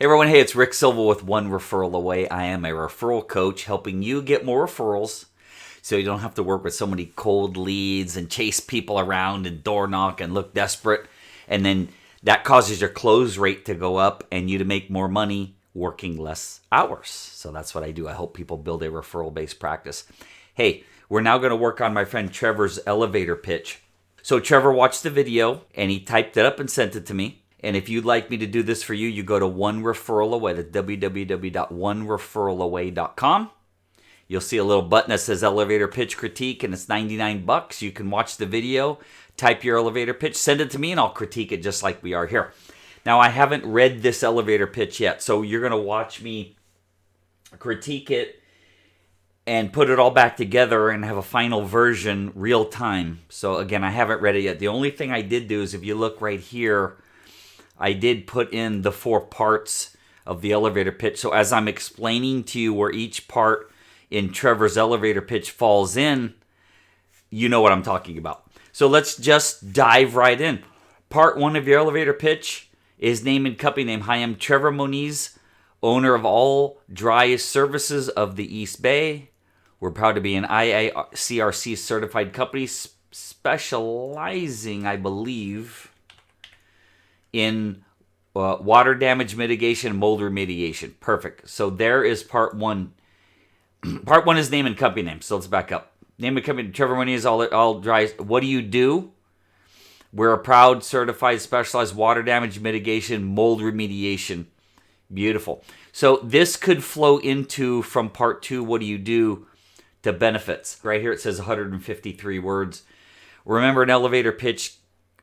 Hey everyone, hey, it's Rick Silva with One Referral Away. I am a referral coach helping you get more referrals so you don't have to work with so many cold leads and chase people around and door knock and look desperate. And then that causes your close rate to go up and you to make more money working less hours. So that's what I do. I help people build a referral-based practice. Hey, we're now going to work on my friend Trevor's elevator pitch. So Trevor watched the video and he typed it up and sent it to me. And if you'd like me to do this for you, you go to One Referral Away, that's www.onereferralaway.com. You'll see a little button that says Elevator Pitch Critique, and it's $99. You can watch the video, type your elevator pitch, send it to me, and I'll critique it just like we are here. Now, I haven't read this elevator pitch yet, so you're going to watch me critique it and put it all back together and have a final version real time. So again, I haven't read it yet. The only thing I did do is if you look right here, I did put in the 4 parts of the elevator pitch. So as I'm explaining to you where each part in Trevor's elevator pitch falls in, you know what I'm talking about. So let's just dive right in. Part 1 of your elevator pitch is name and company name. Hi, I'm Trevor Moniz, owner of all dry services of the East Bay. We're proud to be an IICRC certified company specializing, I believe, in water damage mitigation, mold remediation. Perfect. So there is part 1. Part 1 is name and company name. So let's back up. Name and company, Trevor Moniz, all dry. What do you do? We're a proud, certified, specialized water damage mitigation, mold remediation. Beautiful. So this could flow into, from part 2, what do you do, to benefits. Right here it says 153 words. Remember, an elevator pitch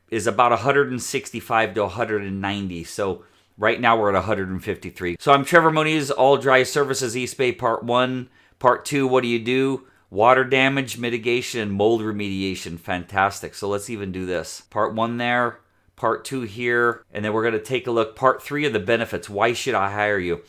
is about 165 to 190. So right now we're at 153. So I'm Trevor Moniz, all dry services, East Bay, part 1. Part 2, what do you do? Water damage mitigation and mold remediation. Fantastic. So let's even do this. Part 1 there, part 2 here, and then we're going to take a look. Part 3 of the benefits. Why should I hire you?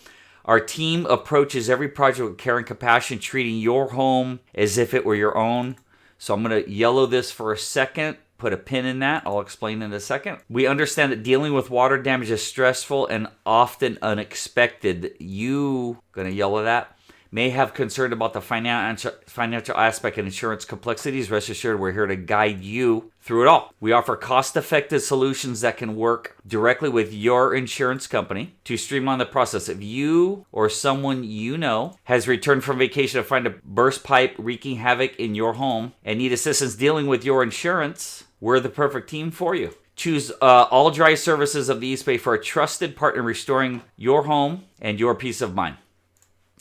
Our team approaches every project with care and compassion, treating your home as if it were your own. So I'm going to yellow this for a second. Put a pin in that. I'll explain in a second. We understand that dealing with water damage is stressful and often unexpected. You, going to yellow that, may have concern about the financial aspect and insurance complexities. Rest assured, we're here to guide you through it all. We offer cost-effective solutions that can work directly with your insurance company to streamline the process. If you or someone you know has returned from vacation to find a burst pipe wreaking havoc in your home and need assistance dealing with your insurance, we're the perfect team for you. Choose all dry services of the East Bay for a trusted partner restoring your home and your peace of mind.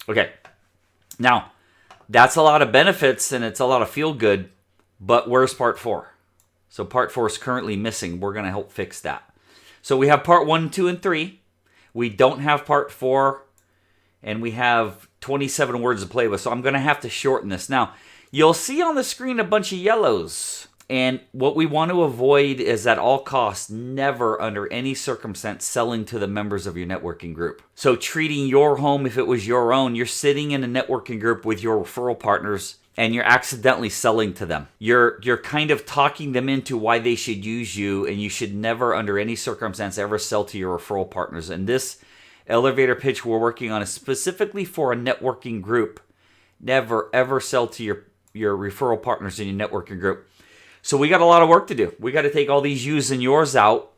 Okay. Now, that's a lot of benefits and it's a lot of feel good, but where's part 4? So part 4 is currently missing. We're going to help fix that. So we have part 1, 2, and 3. We don't have part 4, and we have 27 words to play with, so I'm going to have to shorten this. Now, you'll see on the screen a bunch of yellows. And what we want to avoid is at all costs, never under any circumstance selling to the members of your networking group. So treating your home if it was your own, you're sitting in a networking group with your referral partners and you're accidentally selling to them. You're kind of talking them into why they should use you, and you should never under any circumstance ever sell to your referral partners. And this elevator pitch we're working on is specifically for a networking group. Never ever sell to your referral partners in your networking group. So we got a lot of work to do. We got to take all these yous and yours out.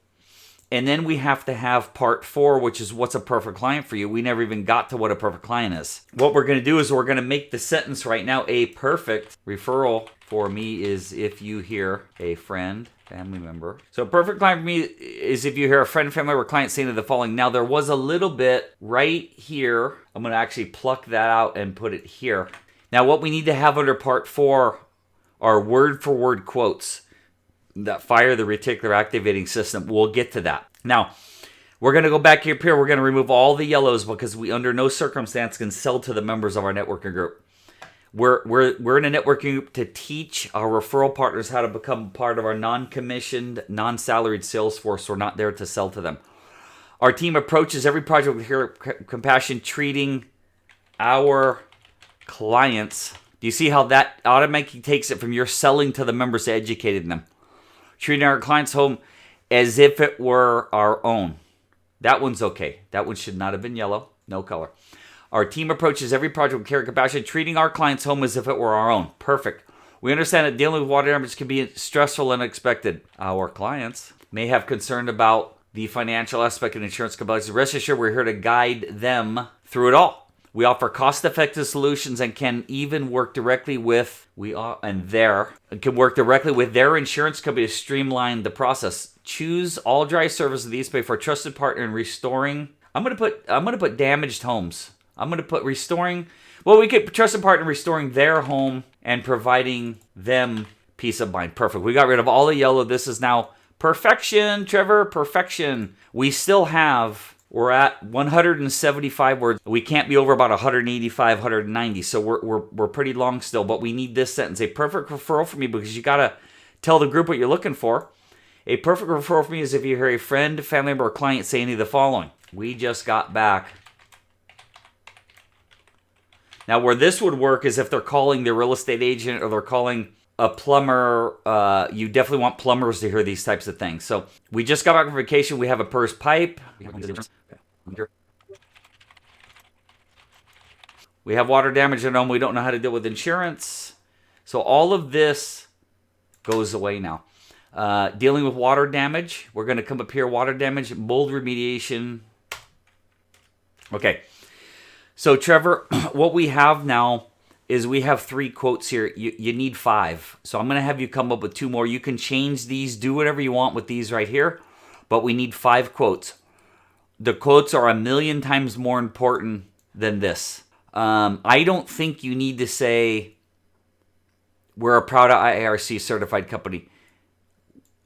And then we have to have part 4, which is what's a perfect client for you. We never even got to what a perfect client is. What we're going to do is we're going to make the sentence right now, a perfect referral for me is if you hear a friend, family member. So a perfect client for me is if you hear a friend, family member, client saying the following. Now there was a little bit right here. I'm going to actually pluck that out and put it here. Now what we need to have under part 4 are word-for-word quotes that fire the reticular activating system. We'll get to that. Now, we're going to go back up here. We're going to remove all the yellows because we under no circumstance can sell to the members of our networking group. We're in a networking group to teach our referral partners how to become part of our non-commissioned, non-salaried sales force. We're not there to sell to them. Our team approaches every project with care, compassion, treating our clients. Do you see how that automatically takes it from your selling to the members to educating them? Treating our clients' home as if it were our own. That one's okay. That one should not have been yellow. No color. Our team approaches every project with care and compassion, treating our client's home as if it were our own. Perfect. We understand that dealing with water damage can be stressful and unexpected. Our clients may have concern about the financial aspect and insurance complexity. Rest assured, we're here to guide them through it all. We offer cost-effective solutions and can even work directly with their insurance company to streamline the process. Choose all dry service of the East Bay for a trusted partner in restoring. I'm gonna put damaged homes. I'm gonna put restoring. Well, we could trusted partner restoring their home and providing them peace of mind. Perfect. We got rid of all the yellow. This is now perfection, Trevor. Perfection. We're at 175 words. We can't be over about 185, 190. So we're pretty long still, but we need this sentence. A perfect referral for me, because you gotta tell the group what you're looking for. A perfect referral for me is if you hear a friend, family member, or client say any of the following. We just got back. Now, where this would work is if they're calling their real estate agent or they're calling a plumber. You definitely want plumbers to hear these types of things. So we just got back from vacation. We have a burst pipe. We have water damage at home. We don't know how to deal with insurance. So all of this goes away now. Dealing with water damage. We're going to come up here. Water damage, mold remediation. Okay. So, Trevor, what we have now is we have 3 quotes here. You need 5. So I'm going to have you come up with 2 more. You can change these, do whatever you want with these right here. But we need 5 quotes. The quotes are 1,000,000 times more important than this. I don't think you need to say, we're a proud IARC certified company.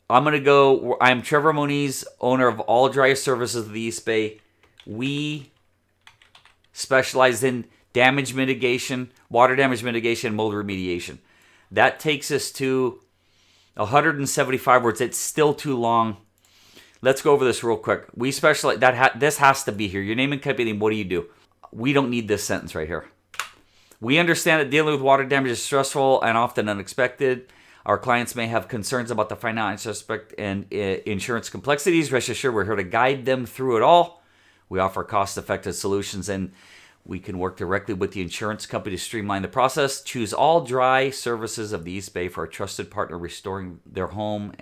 I'm going to go, I'm Trevor Moniz, owner of all dry services of the East Bay. We specialize in damage mitigation, water damage mitigation, mold remediation. That takes us to 175 words. It's still too long. Let's go over this real quick. We specialize, this has to be here. Your name and company name, what do you do? We don't need this sentence right here. We understand that dealing with water damage is stressful and often unexpected. Our clients may have concerns about the financial aspect and insurance complexities. Rest assured, we're here to guide them through it all. We offer cost-effective solutions, and we can work directly with the insurance company to streamline the process. Choose all dry services of the East Bay for a trusted partner restoring their home.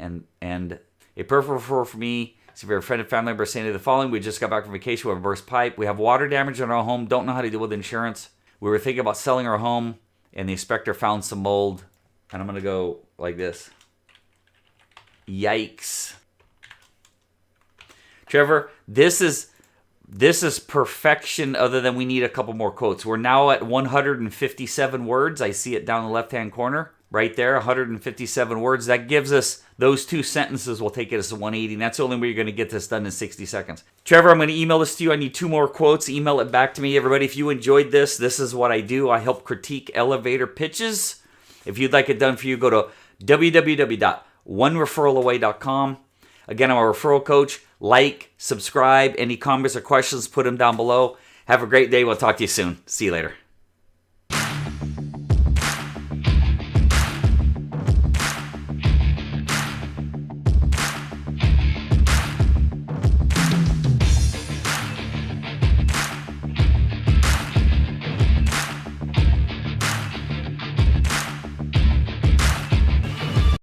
And a perfect referral for me. So if you're a friend and family member saying the following, we just got back from vacation, we have a burst pipe, we have water damage in our home, don't know how to deal with insurance. We were thinking about selling our home, and the inspector found some mold. And I'm going to go like this. Yikes. Trevor, this is perfection, other than we need a couple more quotes. We're now at 157 words. I see it down the left-hand corner. Right there, 157 words. That gives us, those 2 sentences will take us to 180. And that's the only way you're going to get this done in 60 seconds. Trevor, I'm going to email this to you. I need 2 more quotes. Email it back to me. Everybody, if you enjoyed this, this is what I do. I help critique elevator pitches. If you'd like it done for you, go to www.onereferralaway.com. Again, I'm a referral coach. Like, subscribe. Any comments or questions, put them down below. Have a great day. We'll talk to you soon. See you later.